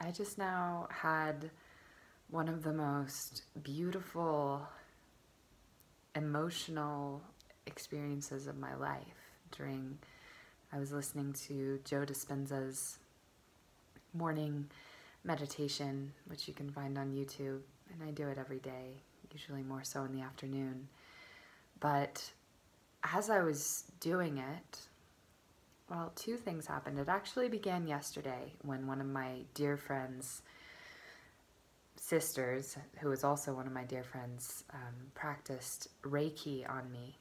I just now had one of the most beautiful, emotional experiences of my life I was listening to Joe Dispenza's morning meditation, which you can find on YouTube, and I do it every day, usually more so in the afternoon. But as I was doing it, well, two things happened. It actually began yesterday when one of my dear friends' sisters, who is also one of my dear friends, practiced Reiki on me.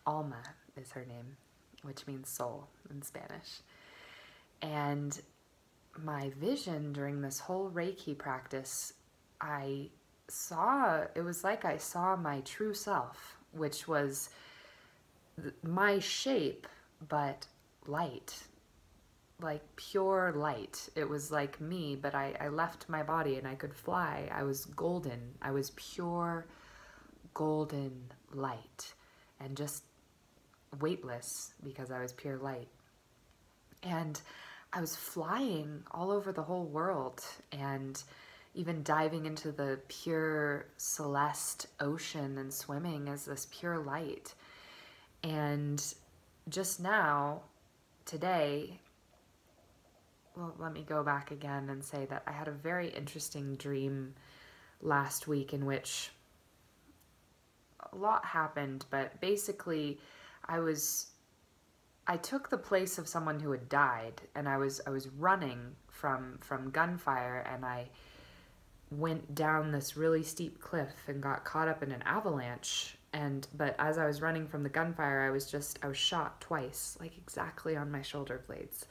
Alma is her name, which means soul in Spanish. And my vision during this whole Reiki practice, it was like I saw my true self, which was my shape, but light, like pure light. It was like me, but I left my body and I could fly. I was golden. I was pure golden light and just weightless because I was pure light. And I was flying all over the whole world and even diving into the pure celeste ocean and swimming as this pure light. And just now, today, well, let me go back again and say that I had a very interesting dream last week in which a lot happened, but basically I took the place of someone who had died, and I was running from gunfire, and I went down this really steep cliff and got caught up in an avalanche. But as I was running from the gunfire, I was shot twice, like exactly on my shoulder blades.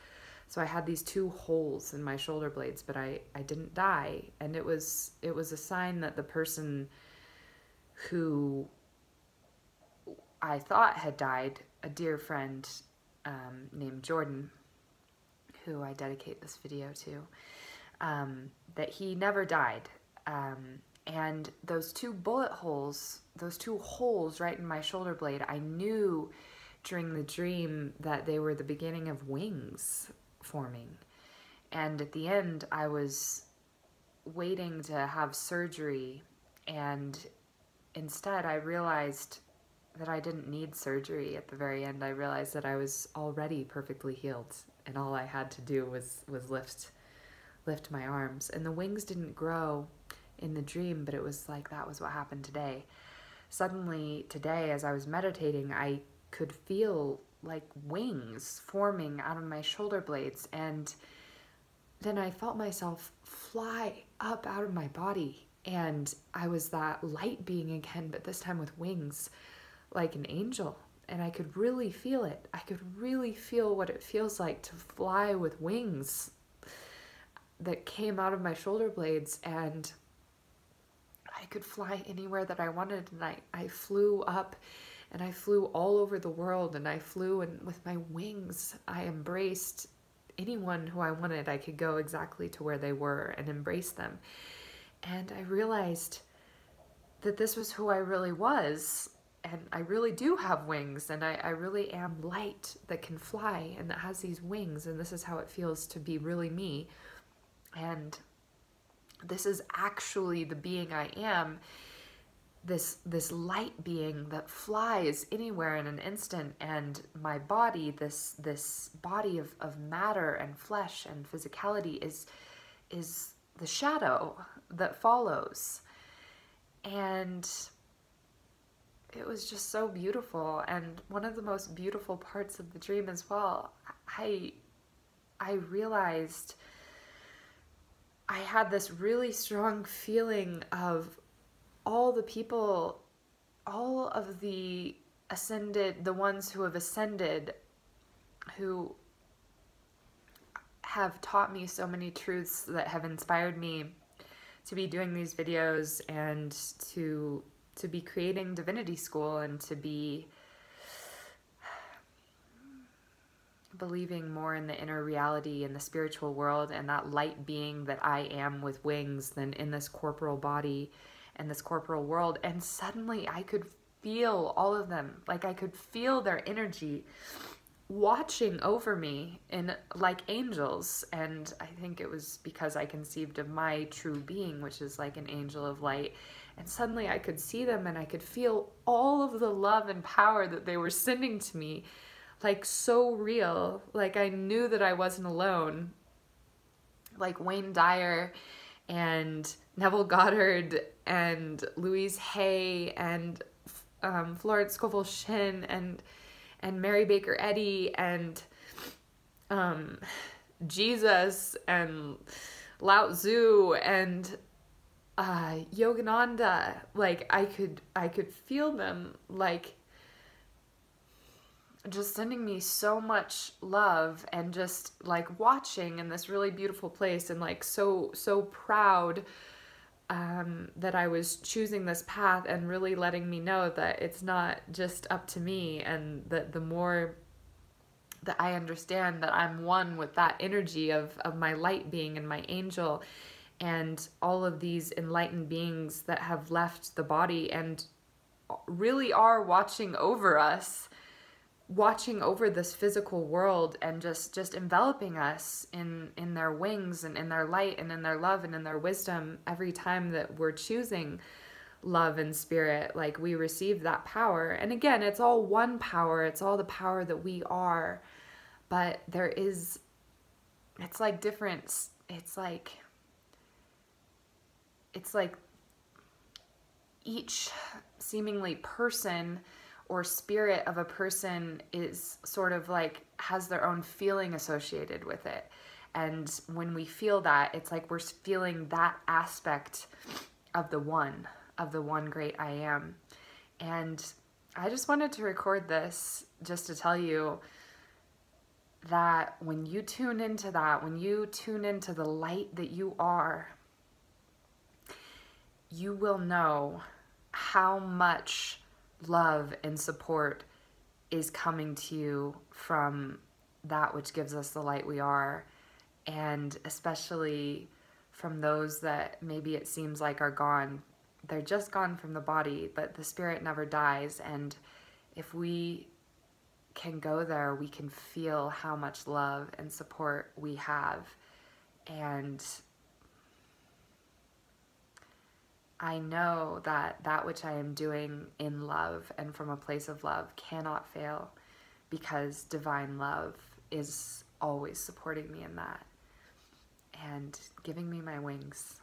So I had these two holes in my shoulder blades, but I didn't die. And it was a sign that the person who I thought had died, a dear friend named Jordan, who I dedicate this video to, that he never died. And those two bullet holes, those two holes right in my shoulder blade, I knew during the dream that they were the beginning of wings forming. And at the end, I was waiting to have surgery, and instead I realized that I didn't need surgery. At the very end, I realized that I was already perfectly healed, and all I had to do was lift my arms. And the wings didn't grow in the dream, but it was like that was what happened today. Suddenly today, as I was meditating, I could feel like wings forming out of my shoulder blades, and then I felt myself fly up out of my body, and I was that light being again, but this time with wings, like an angel. And I could really feel it. I could really feel what it feels like to fly with wings that came out of my shoulder blades, and I could fly anywhere that I wanted. And I flew up, and I flew all over the world, and I flew, and with my wings I embraced anyone who I wanted. I could go exactly to where they were and embrace them. And I realized that this was who I really was, and I really do have wings, and I really am light that can fly and that has these wings, and this is how it feels to be really me. And this is actually the being I am, this light being that flies anywhere in an instant. And my body, this body of matter and flesh and physicality is the shadow that follows. And it was just so beautiful. And one of the most beautiful parts of the dream as well, I realized I had this really strong feeling of all the people, all of the ascended, the ones who have ascended, who have taught me so many truths that have inspired me to be doing these videos and to be creating Divinity School and to be believing more in the inner reality and the spiritual world and that light being that I am with wings than in this corporal body and this corporal world. And suddenly I could feel all of them. Like I could feel their energy watching over me in like angels. And I think it was because I conceived of my true being, which is like an angel of light. And suddenly I could see them and I could feel all of the love and power that they were sending to me, like so real. Like I knew that I wasn't alone. Like Wayne Dyer and Neville Goddard and Louise and Florence Scovel Shinn and Mary Baker Eddy and Jesus and Lao Tzu and Yogananda. Like I could feel them like just sending me so much love, and just like watching in this really beautiful place, and like so proud that I was choosing this path, and really letting me know that it's not just up to me, and that the more that I understand that I'm one with that energy of my light being and my angel and all of these enlightened beings that have left the body and really are watching over us, watching over this physical world, and just enveloping us in their wings and in their light and in their love and in their wisdom. Every time that we're choosing love and spirit, like we receive that power. And again, it's all one power. It's all the power that we are. But there is, it's like different, it's like each seemingly person or spirit of a person is sort of like has their own feeling associated with it. And when we feel that, it's like we're feeling that aspect of the one great I am. And I just wanted to record this just to tell you that when you tune into that, when you tune into the light that you are, you will know how much love and support is coming to you from that which gives us the light we are, and especially from those that maybe it seems like are gone. They're just gone from the body, but the spirit never dies. And if we can go there, we can feel how much love and support we have. And I know that that which I am doing in love and from a place of love cannot fail, because divine love is always supporting me in that and giving me my wings.